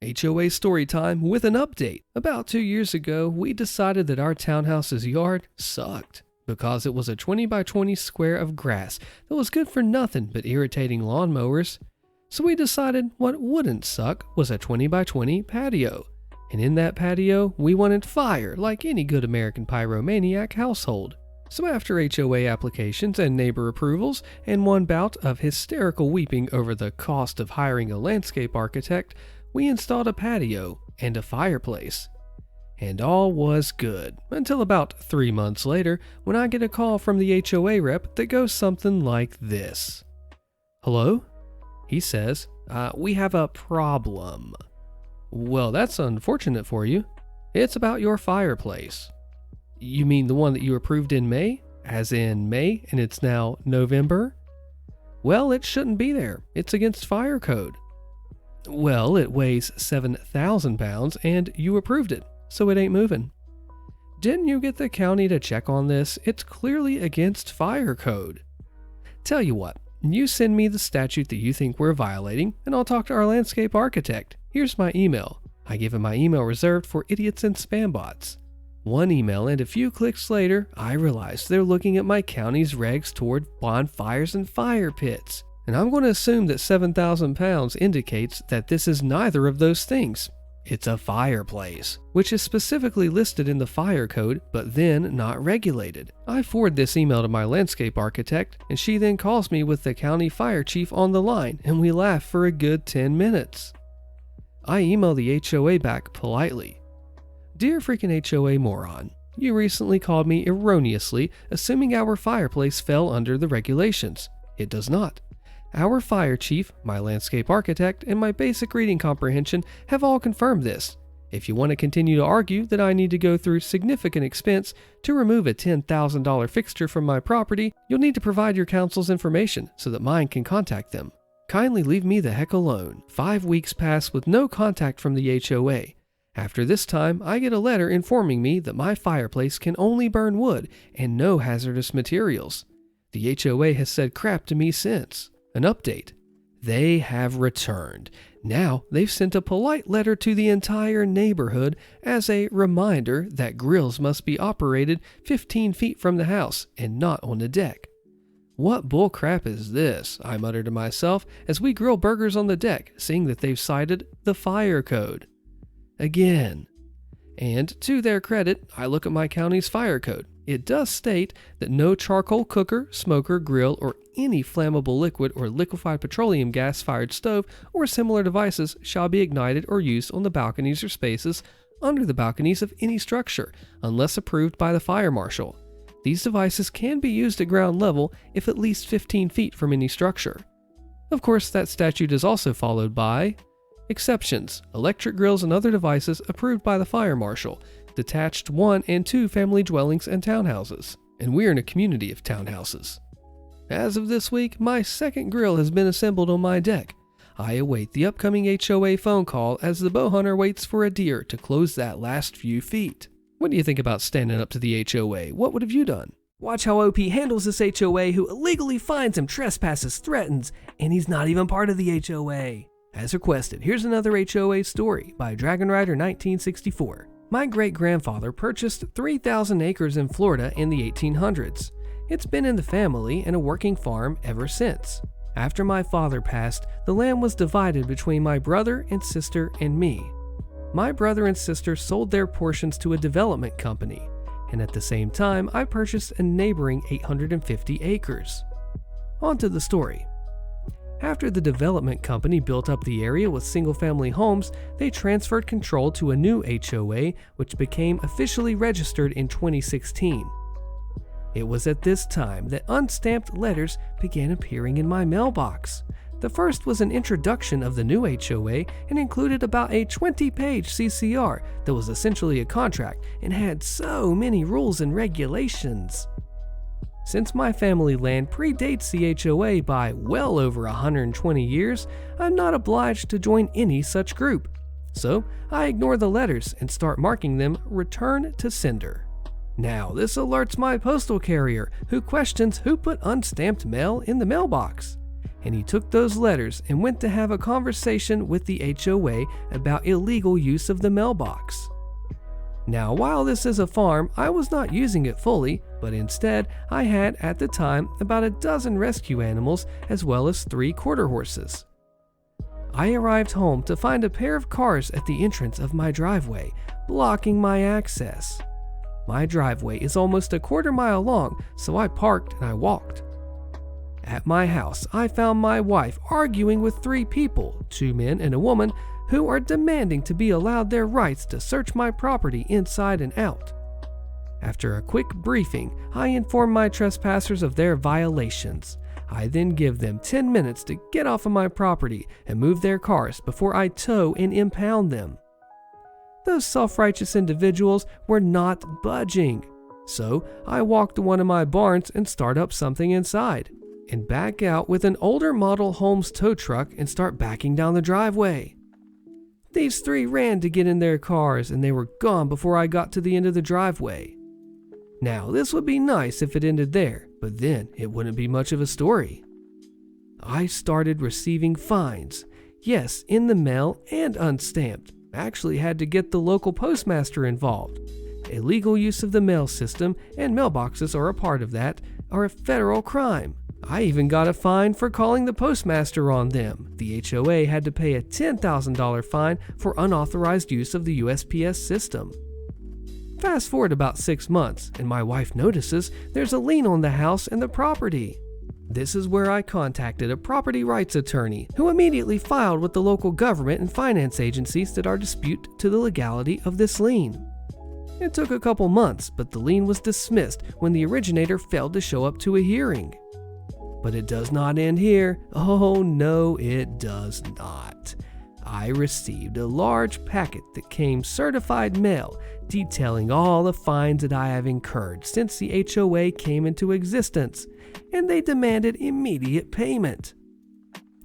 HOA story time with an update. About 2 years ago, we decided that our townhouse's yard sucked because it was a 20 by 20 square of grass that was good for nothing but irritating lawnmowers. So we decided what wouldn't suck was a 20 by 20 patio. And in that patio, we wanted fire like any good American pyromaniac household. So after HOA applications and neighbor approvals and one bout of hysterical weeping over the cost of hiring a landscape architect, we installed a patio and a fireplace. And all was good, until about 3 months later when I get a call from the HOA rep that goes something like this. "Hello?" He says, "We have a problem." "Well, that's unfortunate for you. It's about your fireplace." "You mean the one that you approved in May? As in May, and it's now November?" "Well, it shouldn't be there. It's against fire code." "Well, it weighs 7,000 pounds and you approved it, so it ain't moving." "Didn't you get the county to check on this? It's clearly against fire code." "Tell you what, you send me the statute that you think we're violating, and I'll talk to our landscape architect. Here's my email." I give him my email reserved for idiots and spam bots. One email and a few clicks later, I realize they're looking at my county's regs toward bonfires and fire pits. And I'm going to assume that 7,000 pounds indicates that this is neither of those things. It's a fireplace, which is specifically listed in the fire code, but then not regulated. I forward this email to my landscape architect, and she then calls me with the county fire chief on the line, and we laugh for a good 10 minutes. I email the HOA back politely. "Dear freaking HOA moron, you recently called me erroneously, assuming our fireplace fell under the regulations. It does not. Our fire chief, my landscape architect, and my basic reading comprehension have all confirmed this. If you want to continue to argue that I need to go through significant expense to remove a $10,000 fixture from my property, you'll need to provide your counsel's information so that mine can contact them. Kindly leave me the heck alone." 5 weeks pass with no contact from the HOA. After this time, I get a letter informing me that my fireplace can only burn wood and no hazardous materials. The HOA has said crap to me since. An update. They have returned. Now they've sent a polite letter to the entire neighborhood as a reminder that grills must be operated 15 feet from the house and not on the deck. What bull crap is this? I mutter to myself as we grill burgers on the deck, seeing that they've cited the fire code. Again. And to their credit, I look at my county's fire code. It does state that no charcoal cooker, smoker, grill, or any flammable liquid or liquefied petroleum gas-fired stove or similar devices shall be ignited or used on the balconies or spaces under the balconies of any structure, unless approved by the fire marshal. These devices can be used at ground level if at least 15 feet from any structure. Of course, that statute is also followed by exceptions: electric grills and other devices approved by the fire marshal, detached 1 and 2 family dwellings and townhouses, and we're in a community of townhouses. As of this week, my second grill has been assembled on my deck. I await the upcoming HOA phone call as the bow hunter waits for a deer to close that last few feet. What do you think about standing up to the HOA? What would have you done? Watch how OP handles this HOA who illegally fines him, trespasses, threatens, and he's not even part of the HOA. As requested, here's another HOA story by Dragon Rider 1964. My great-grandfather purchased 3,000 acres in Florida in the 1800s. It's been in the family and a working farm ever since. After my father passed, the land was divided between my brother and sister and me. My brother and sister sold their portions to a development company, and at the same time, I purchased a neighboring 850 acres. On to the story. After the development company built up the area with single-family homes, they transferred control to a new HOA, which became officially registered in 2016. It was at this time that unstamped letters began appearing in my mailbox. The first was an introduction of the new HOA and included about a 20-page CCR that was essentially a contract and had so many rules and regulations. Since my family land predates the HOA by well over 120 years, I'm not obliged to join any such group. So I ignore the letters and start marking them Return to Sender. Now this alerts my postal carrier, who questions who put unstamped mail in the mailbox. and he took those letters and went to have a conversation with the HOA about illegal use of the mailbox. Now, while this is a farm, I was not using it fully, but instead I had at the time about a dozen rescue animals as well as 3 quarter horses. I arrived home to find a pair of cars at the entrance of my driveway, blocking my access. My driveway is almost a quarter-mile long, so I parked and I walked. At my house, I found my wife arguing with 3 people, 2 men and a woman, who are demanding to be allowed their rights to search my property inside and out. After a quick briefing, I inform my trespassers of their violations. I then give them 10 minutes to get off of my property and move their cars before I tow and impound them. Those self-righteous individuals were not budging, so I walk to one of my barns and start up something inside, and back out with an older model Holmes tow truck and start backing down the driveway. These 3 ran to get in their cars and they were gone before I got to the end of the driveway. Now, this would be nice if it ended there, but then it wouldn't be much of a story. I started receiving fines, yes, in the mail and unstamped. Actually had to get the local postmaster involved. Illegal use of the mail system, and mailboxes are a part of that, are a federal crime. I even got a fine for calling the postmaster on them. The HOA had to pay a $10,000 fine for unauthorized use of the USPS system. Fast forward about 6 months, and my wife notices there's a lien on the house and the property. This is where I contacted a property rights attorney, who immediately filed with the local government and finance agencies that are dispute to the legality of this lien. It took a couple months, but the lien was dismissed when the originator failed to show up to a hearing. But it does not end here. Oh no, it does not. I received a large packet that came certified mail detailing all the fines that I have incurred since the HOA came into existence, and they demanded immediate payment.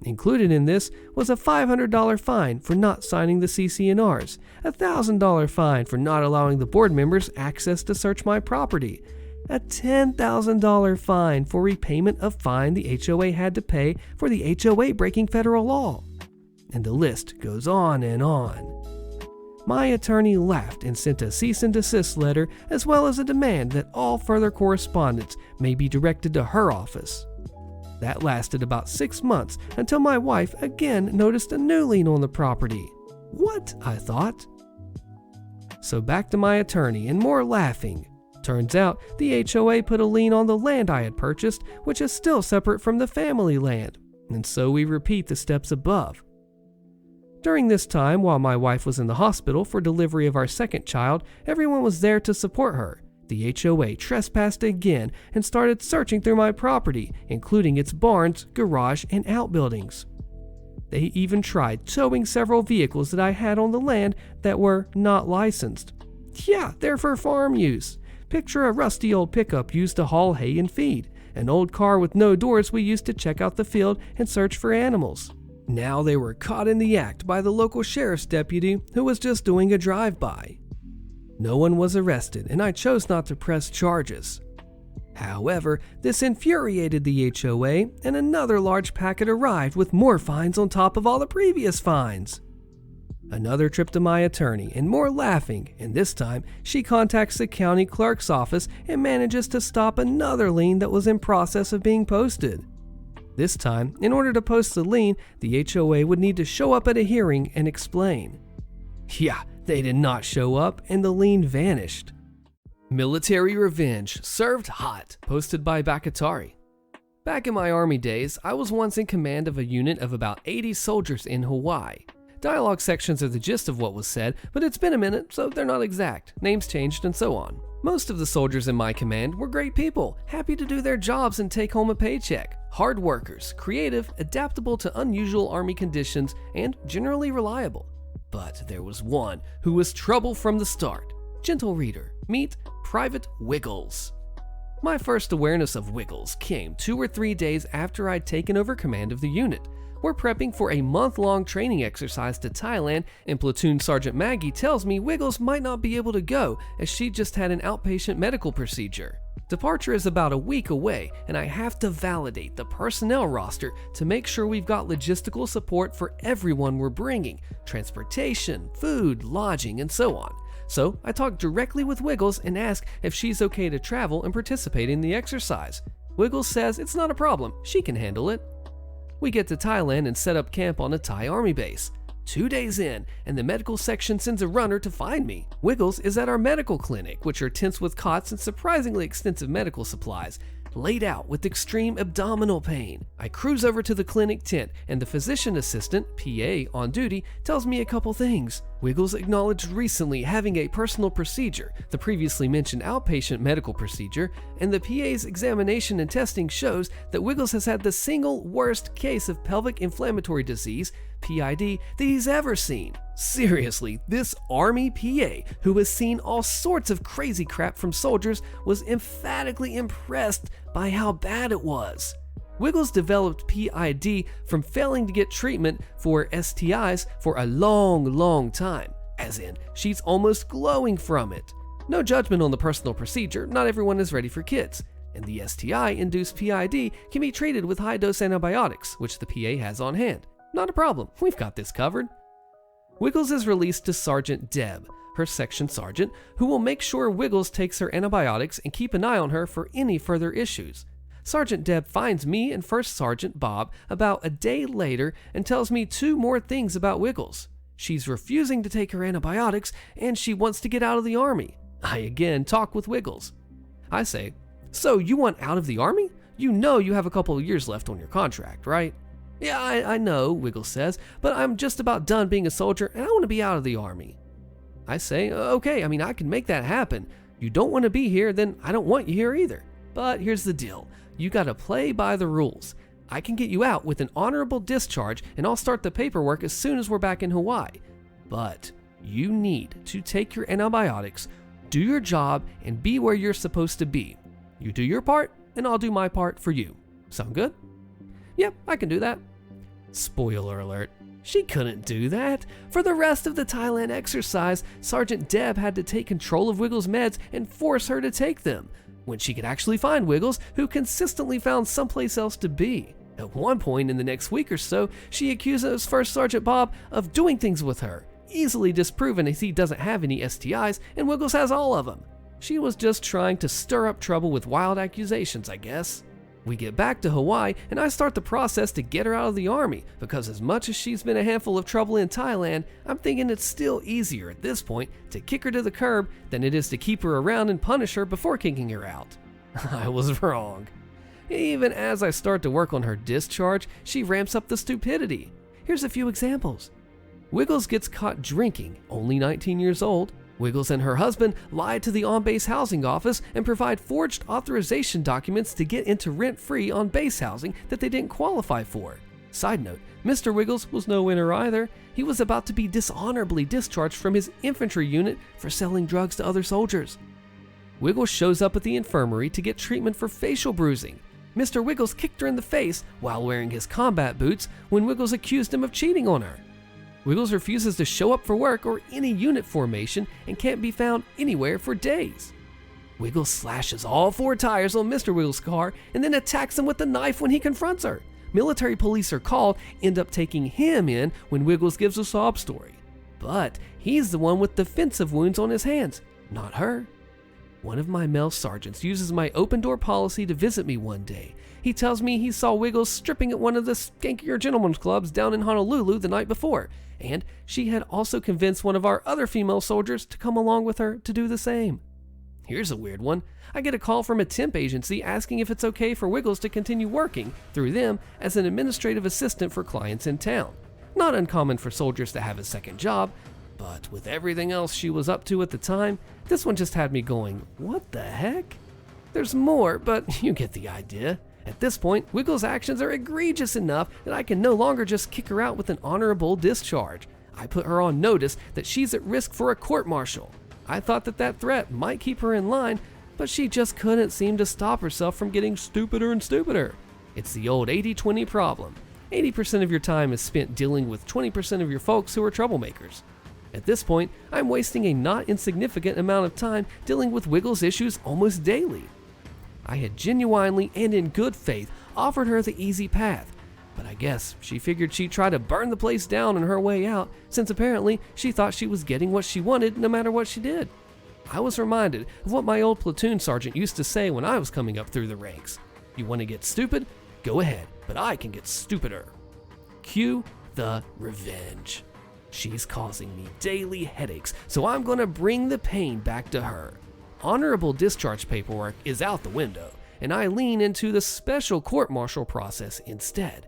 Included in this was a $500 fine for not signing the CC&Rs, a $1,000 fine for not allowing the board members access to search my property, a $10,000 fine for repayment of fine the HOA had to pay for the HOA breaking federal law. And the list goes on and on. My attorney laughed and sent a cease and desist letter as well as a demand that all further correspondence may be directed to her office. That lasted about 6 months until my wife again noticed a new lien on the property. What? I thought. So back to my attorney and more laughing. Turns out the HOA put a lien on the land I had purchased, which is still separate from the family land, and so we repeat the steps above. During this time, while my wife was in the hospital for delivery of our second child, everyone was there to support her. The HOA trespassed again and started searching through my property, including its barns, garage, and outbuildings. They even tried towing several vehicles that I had on the land that were not licensed. Yeah, they're for farm use. Picture a rusty old pickup used to haul hay and feed, an old car with no doors we used to check out the field and search for animals. Now they were caught in the act by the local sheriff's deputy who was just doing a drive-by. No one was arrested, and I chose not to press charges. However, this infuriated the HOA, and another large packet arrived with more fines on top of all the previous fines. Another trip to my attorney, and more laughing, and this time she contacts the county clerk's office and manages to stop another lien that was in process of being posted. This time, in order to post the lien, the HOA would need to show up at a hearing and explain. Yeah, they did not show up, and the lien vanished. Military Revenge Served Hot, posted by Bakatari. Back in my army days, I was once in command of a unit of about 80 soldiers in Hawaii. Dialogue sections are the gist of what was said, but it's been a minute, so they're not exact. Names changed and so on. Most of the soldiers in my command were great people, happy to do their jobs and take home a paycheck. Hard workers, creative, adaptable to unusual army conditions, and generally reliable. But there was one who was trouble from the start. Gentle reader, meet Private Wiggles. My first awareness of Wiggles came 2 or 3 days after I'd taken over command of the unit. We're prepping for a month-long training exercise to Thailand, and Platoon Sergeant Maggie tells me Wiggles might not be able to go as she just had an outpatient medical procedure. Departure is about a week away, and I have to validate the personnel roster to make sure we've got logistical support for everyone we're bringing, transportation, food, lodging, and so on. So I talk directly with Wiggles and ask if she's okay to travel and participate in the exercise. Wiggles says it's not a problem, she can handle it. We get to Thailand and set up camp on a Thai army base. 2 days in, and the medical section sends a runner to find me. Wiggles is at our medical clinic, which are tents with cots and surprisingly extensive medical supplies, laid out with extreme abdominal pain. I cruise over to the clinic tent, and the physician assistant, PA, on duty tells me a couple things. Wiggles acknowledged recently having a personal procedure, the previously mentioned outpatient medical procedure, and the PA's examination and testing shows that Wiggles has had the single worst case of pelvic inflammatory disease, PID, that he's ever seen. Seriously, this army PA, who has seen all sorts of crazy crap from soldiers, was emphatically impressed by how bad it was. Wiggles developed PID from failing to get treatment for STIs for a long time, as in, she's almost glowing from it. No judgment on the personal procedure, not everyone is ready for kids, and the STI-induced PID can be treated with high-dose antibiotics, which the PA has on hand. Not a problem, we've got this covered. Wiggles is released to Sergeant Deb, her section sergeant, who will make sure Wiggles takes her antibiotics and keep an eye on her for any further issues. Sergeant Deb finds me and First Sergeant Bob about a day later and tells me 2 more things about Wiggles. She's refusing to take her antibiotics and she wants to get out of the army. I again talk with Wiggles. I say, "So you want out of the army? You know you have a couple of years left on your contract, right?" "Yeah, I know," Wiggles says, "but I'm just about done being a soldier and I want to be out of the army." I say, "Okay, I can make that happen. You don't want to be here, then I don't want you here either. But here's the deal. You gotta play by the rules. I can get you out with an honorable discharge and I'll start the paperwork as soon as we're back in Hawaii. But you need to take your antibiotics, do your job, and be where you're supposed to be. You do your part, and I'll do my part for you. Sound good?" "Yep, I can do that." Spoiler alert, she couldn't do that. For the rest of the Thailand exercise, Sergeant Deb had to take control of Wiggles' meds and force her to take them, when she could actually find Wiggles, who consistently found someplace else to be. At one point in the next week or so, she accuses First Sergeant Bob of doing things with her, easily disproven as he doesn't have any STIs and Wiggles has all of them. She was just trying to stir up trouble with wild accusations, I guess. We get back to Hawaii and I start the process to get her out of the army, because as much as she's been a handful of trouble in Thailand, I'm thinking it's still easier at this point to kick her to the curb than it is to keep her around and punish her before kicking her out. I was wrong. Even as I start to work on her discharge, she ramps up the stupidity. Here's a few examples. Wiggles gets caught drinking, only 19 years old. Wiggles and her husband lied to the on-base housing office and provide forged authorization documents to get into rent-free on-base housing that they didn't qualify for. Side note, Mr. Wiggles was no winner either. He was about to be dishonorably discharged from his infantry unit for selling drugs to other soldiers. Wiggles shows up at the infirmary to get treatment for facial bruising. Mr. Wiggles kicked her in the face while wearing his combat boots when Wiggles accused him of cheating on her. Wiggles refuses to show up for work or any unit formation and can't be found anywhere for days. Wiggles slashes all 4 tires on Mr. Wiggles' car and then attacks him with a knife when he confronts her. Military police are called, end up taking him in when Wiggles gives a sob story. But he's the one with defensive wounds on his hands, not her. One of my male sergeants uses my open door policy to visit me one day. He tells me he saw Wiggles stripping at one of the skankier gentlemen's clubs down in Honolulu the night before, and she had also convinced one of our other female soldiers to come along with her to do the same. Here's a weird one. I get a call from a temp agency asking if it's okay for Wiggles to continue working through them as an administrative assistant for clients in town. Not uncommon for soldiers to have a second job, but with everything else she was up to at the time, this one just had me going, what the heck? There's more, but you get the idea. At this point, Wiggles' actions are egregious enough that I can no longer just kick her out with an honorable discharge. I put her on notice that she's at risk for a court-martial. I thought that threat might keep her in line, but she just couldn't seem to stop herself from getting stupider and stupider. It's the old 80-20 problem. 80% of your time is spent dealing with 20% of your folks who are troublemakers. At this point, I'm wasting a not insignificant amount of time dealing with Wiggles' issues almost daily. I had genuinely and in good faith offered her the easy path, but I guess she figured she'd try to burn the place down on her way out, since apparently she thought she was getting what she wanted no matter what she did. I was reminded of what my old platoon sergeant used to say when I was coming up through the ranks. You want to get stupid? Go ahead, but I can get stupider. Cue the revenge. She's causing me daily headaches, so I'm going to bring the pain back to her. Honorable discharge paperwork is out the window, and I lean into the special court-martial process instead.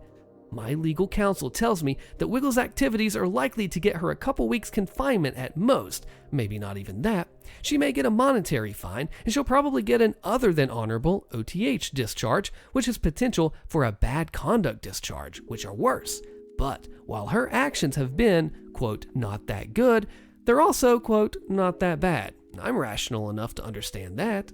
My legal counsel tells me that Wiggles' activities are likely to get her a couple weeks confinement at most, maybe not even that. She may get a monetary fine, and she'll probably get an other than honorable OTH discharge, which is potential for a bad conduct discharge, which are worse. But while her actions have been, quote, not that good, they're also, quote, not that bad. I'm rational enough to understand that.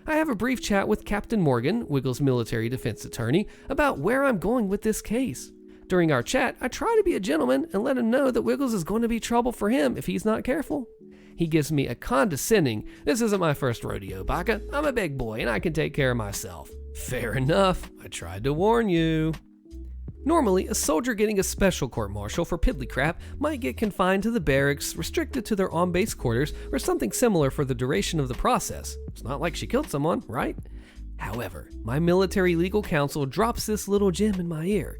I have a brief chat with Captain Morgan, Wiggles' military defense attorney, about where I'm going with this case. During our chat, I try to be a gentleman and let him know that Wiggles is going to be trouble for him if he's not careful. He gives me a condescending, "This isn't my first rodeo, Baka. I'm a big boy and I can take care of myself." Fair enough. I tried to warn you. Normally, a soldier getting a special court-martial for piddly crap might get confined to the barracks, restricted to their on-base quarters, or something similar for the duration of the process. It's not like she killed someone, right? However, my military legal counsel drops this little gem in my ear.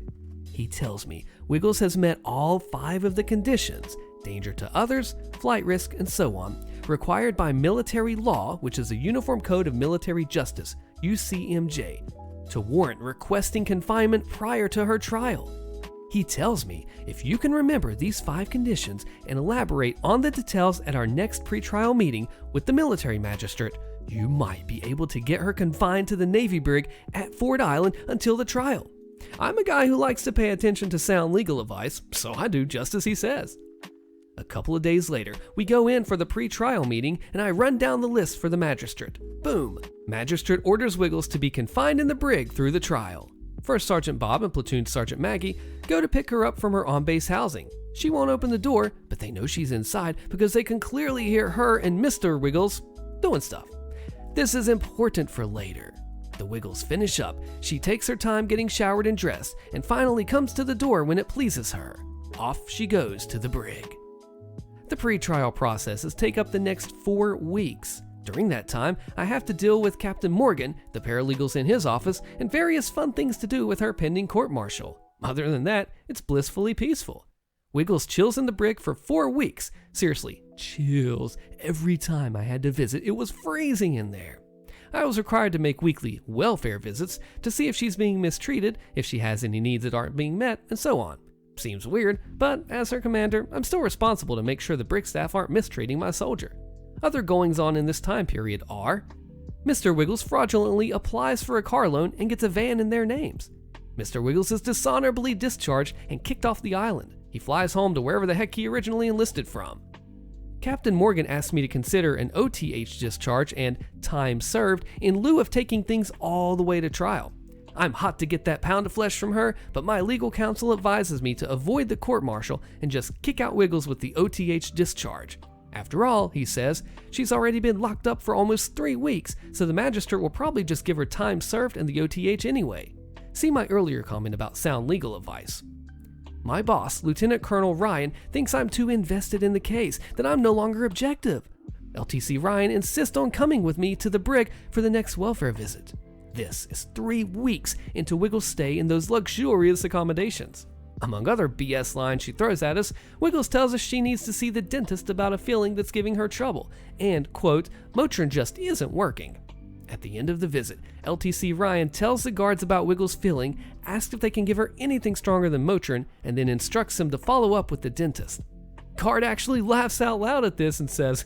He tells me Wiggles has met all 5 of the conditions, danger to others, flight risk, and so on, required by military law, which is the Uniform Code of Military Justice, UCMJ, to warrant requesting confinement prior to her trial. He tells me if you can remember these 5 conditions and elaborate on the details at our next pretrial meeting with the military magistrate, you might be able to get her confined to the Navy brig at Ford Island until the trial. I'm a guy who likes to pay attention to sound legal advice, so I do just as he says. A couple of days later, we go in for the pre-trial meeting and I run down the list for the magistrate. Boom! Magistrate orders Wiggles to be confined in the brig through the trial. First Sergeant Bob and Platoon Sergeant Maggie go to pick her up from her on-base housing. She won't open the door, but they know she's inside because they can clearly hear her and Mr. Wiggles doing stuff. This is important for later. The Wiggles finish up, she takes her time getting showered and dressed, and finally comes to the door when it pleases her. Off she goes to the brig. The pre-trial processes take up the next 4 weeks. During that time, I have to deal with Captain Morgan, the paralegals in his office, and various fun things to do with her pending court-martial. Other than that, it's blissfully peaceful. Wiggles chills in the brig for 4 weeks. Seriously, chills. Every time I had to visit, it was freezing in there. I was required to make weekly welfare visits to see if she's being mistreated, if she has any needs that aren't being met, and so on. Seems weird, but as her commander, I'm still responsible to make sure the brig staff aren't mistreating my soldier. Other goings-on in this time period are: Mr. Wiggles fraudulently applies for a car loan and gets a van in their names. Mr. Wiggles is dishonorably discharged and kicked off the island. He flies home to wherever the heck he originally enlisted from. Captain Morgan asked me to consider an OTH discharge and time served in lieu of taking things all the way to trial. I'm hot to get that pound of flesh from her, but my legal counsel advises me to avoid the court-martial and just kick out Wiggles with the OTH discharge. After all, he says, she's already been locked up for almost 3 weeks, so the magistrate will probably just give her time served and the OTH anyway. See my earlier comment about sound legal advice. My boss, Lieutenant Colonel Ryan, thinks I'm too invested in the case, that I'm no longer objective. LTC Ryan insists on coming with me to the brig for the next welfare visit. This is 3 weeks into Wiggles' stay in those luxurious accommodations. Among other BS lines she throws at us, Wiggles tells us she needs to see the dentist about a feeling that's giving her trouble, and, quote, Motrin just isn't working. At the end of the visit, LTC Ryan tells the guards about Wiggles' feeling, asks if they can give her anything stronger than Motrin, and then instructs him to follow up with the dentist. Guard actually laughs out loud at this and says,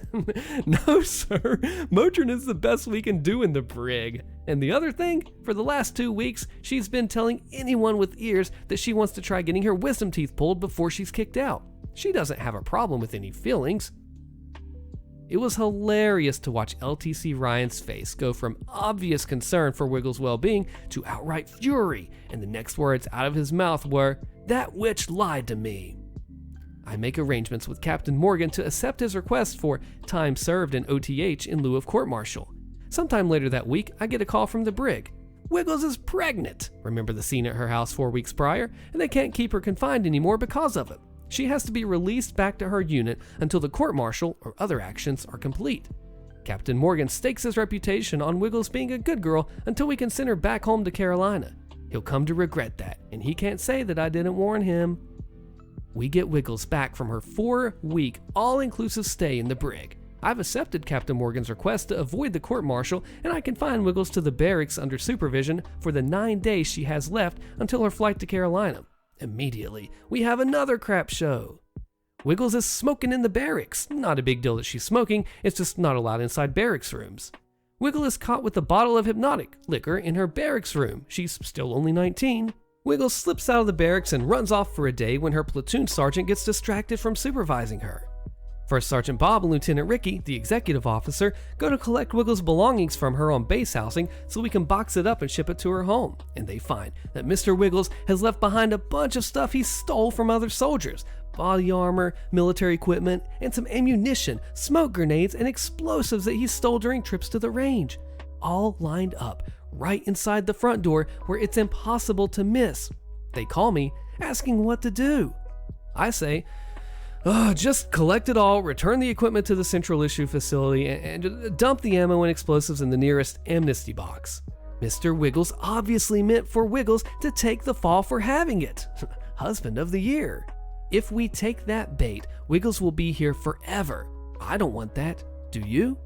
"No, sir, Motrin is the best we can do in the brig." And the other thing, for the last 2 weeks, she's been telling anyone with ears that she wants to try getting her wisdom teeth pulled before she's kicked out. She doesn't have a problem with any feelings. It was hilarious to watch LTC Ryan's face go from obvious concern for Wiggles' well-being to outright fury, and the next words out of his mouth were, "That witch lied to me." I make arrangements with Captain Morgan to accept his request for time served and OTH in lieu of court-martial. Sometime later that week, I get a call from the brig. Wiggles is pregnant. Remember the scene at her house 4 weeks prior? And they can't keep her confined anymore because of it. She has to be released back to her unit until the court-martial or other actions are complete. Captain Morgan stakes his reputation on Wiggles being a good girl until we can send her back home to Carolina. He'll come to regret that, and he can't say that I didn't warn him. We get Wiggles back from her 4-week, all-inclusive stay in the brig. I've accepted Captain Morgan's request to avoid the court-martial, and I confine Wiggles to the barracks under supervision for the 9 days she has left until her flight to Carolina. Immediately, we have another crap show. Wiggles is smoking in the barracks. Not a big deal that she's smoking, it's just not allowed inside barracks rooms. Wiggle is caught with a bottle of hypnotic liquor in her barracks room. She's still only 19. Wiggle slips out of the barracks and runs off for a day when her platoon sergeant gets distracted from supervising her. First Sergeant Bob and Lieutenant Ricky, the executive officer, go to collect Wiggle's belongings from her on base housing so we can box it up and ship it to her home. And they find that Mr. Wiggles has left behind a bunch of stuff he stole from other soldiers. Body armor, military equipment, and some ammunition, smoke grenades, and explosives that he stole during trips to the range. All lined up right inside the front door where it's impossible to miss. They call me, asking what to do. I say, just collect it all, return the equipment to the central issue facility, and dump the ammo and explosives in the nearest amnesty box. Mr. Wiggles obviously meant for Wiggles to take the fall for having it. Husband of the year. If we take that bait, Wiggles will be here forever. I don't want that. Do you?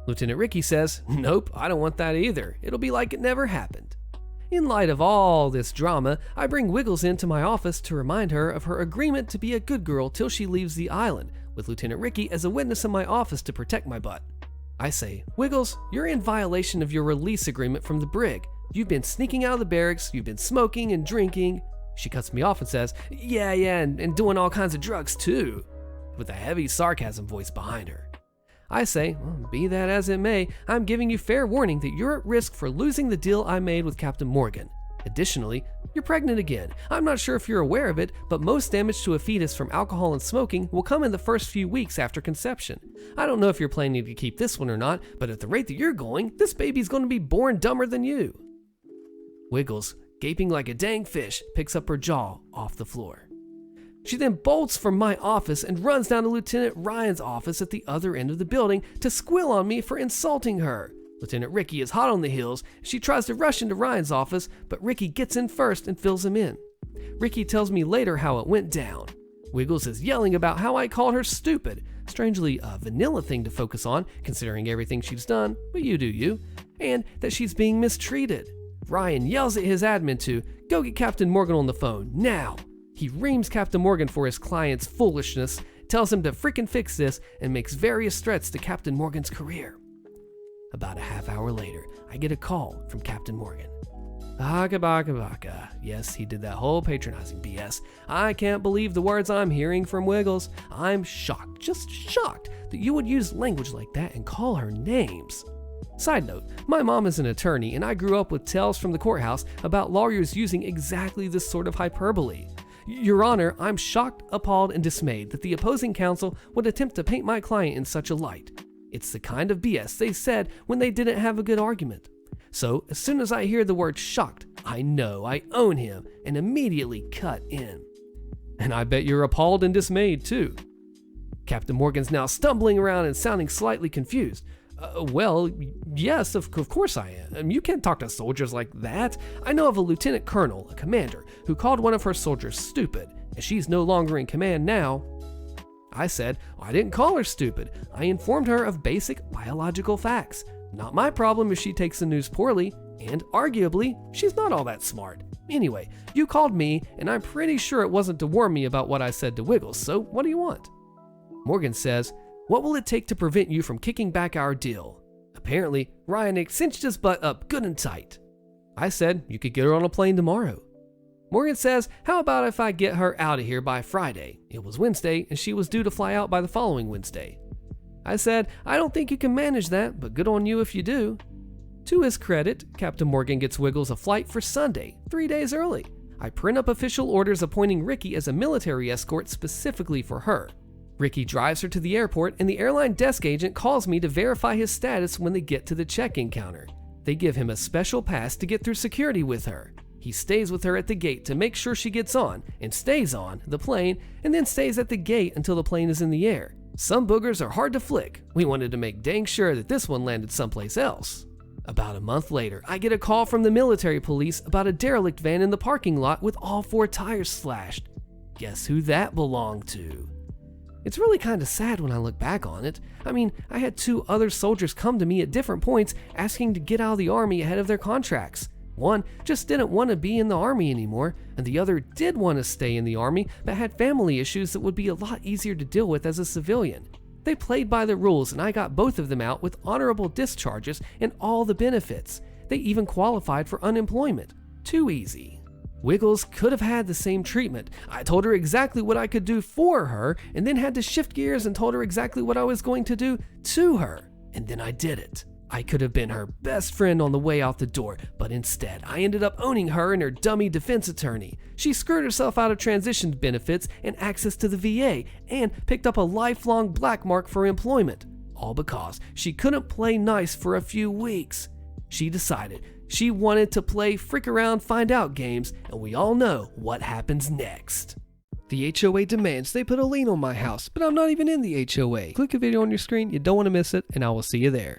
Lieutenant Ricky says, nope, I don't want that either. It'll be like it never happened. In light of all this drama, I bring Wiggles into my office to remind her of her agreement to be a good girl till she leaves the island, with Lieutenant Ricky as a witness in my office to protect my butt. I say, Wiggles, you're in violation of your release agreement from the brig. You've been sneaking out of the barracks, you've been smoking and drinking. She cuts me off and says, yeah, and doing all kinds of drugs too, with a heavy sarcasm voice behind her. I say, well, be that as it may, I'm giving you fair warning that you're at risk for losing the deal I made with Captain Morgan. Additionally, you're pregnant again. I'm not sure if you're aware of it, but most damage to a fetus from alcohol and smoking will come in the first few weeks after conception. I don't know if you're planning to keep this one or not, but at the rate that you're going, this baby's going to be born dumber than you. Wiggles, gaping like a dang fish, picks up her jaw off the floor. She then bolts from my office and runs down to Lieutenant Ryan's office at the other end of the building to squeal on me for insulting her. Lieutenant Ricky is hot on the heels. She tries to rush into Ryan's office, but Ricky gets in first and fills him in. Ricky tells me later how it went down. Wiggles is yelling about how I called her stupid. Strangely, a vanilla thing to focus on, considering everything she's done, but you do you. And that she's being mistreated. Ryan yells at his admin to, go get Captain Morgan on the phone, now. He reams Captain Morgan for his client's foolishness, tells him to freaking fix this, and makes various threats to Captain Morgan's career. About a half hour later, I get a call from Captain Morgan. Baka. Yes, he did that whole patronizing BS. I can't believe the words I'm hearing from Wiggles. I'm shocked, just shocked, that you would use language like that and call her names. Side note, my mom is an attorney, and I grew up with tales from the courthouse about lawyers using exactly this sort of hyperbole. Your Honor, I'm shocked, appalled, and dismayed that the opposing counsel would attempt to paint my client in such a light. It's the kind of BS they said when they didn't have a good argument. So, as soon as I hear the word shocked, I know I own him and immediately cut in. And I bet you're appalled and dismayed too. Captain Morgan's now stumbling around and sounding slightly confused. Well, yes, of course I am. You can't talk to soldiers like that. I know of a lieutenant colonel, a commander, who called one of her soldiers stupid, and she's no longer in command now. I said, I didn't call her stupid. I informed her of basic biological facts. Not my problem if she takes the news poorly, and arguably, she's not all that smart. Anyway, you called me, and I'm pretty sure it wasn't to warn me about what I said to Wiggles, so what do you want? Morgan says, what will it take to prevent you from kicking back our deal? Apparently, Ryan cinched his butt up good and tight. I said, you could get her on a plane tomorrow. Morgan says, how about if I get her out of here by Friday? It was Wednesday, and she was due to fly out by the following Wednesday. I said, I don't think you can manage that, but good on you if you do. To his credit, Captain Morgan gets Wiggles a flight for Sunday, 3 days early. I print up official orders appointing Ricky as a military escort specifically for her. Ricky drives her to the airport, and the airline desk agent calls me to verify his status when they get to the check-in counter. They give him a special pass to get through security with her. He stays with her at the gate to make sure she gets on, and stays on the plane, and then stays at the gate until the plane is in the air. Some boogers are hard to flick. We wanted to make dang sure that this one landed someplace else. About a month later, I get a call from the military police about a derelict van in the parking lot with all 4 tires slashed. Guess who that belonged to? It's really kind of sad when I look back on it. I mean, I had 2 other soldiers come to me at different points asking to get out of the Army ahead of their contracts. One just didn't want to be in the Army anymore, and the other did want to stay in the Army but had family issues that would be a lot easier to deal with as a civilian. They played by the rules, and I got both of them out with honorable discharges and all the benefits. They even qualified for unemployment. Too easy. Wiggles could have had the same treatment. I told her exactly what I could do for her, and then had to shift gears and told her exactly what I was going to do to her. And then I did it. I could have been her best friend on the way out the door, but instead I ended up owning her and her dummy defense attorney. She screwed herself out of transition benefits and access to the VA, and picked up a lifelong black mark for employment. All because she couldn't play nice for a few weeks. She decided she wanted to play freak around find out games, and we all know what happens next. The HOA demands they put a lien on my house, but I'm not even in the HOA. Click a video on your screen, you don't want to miss it, and I will see you there.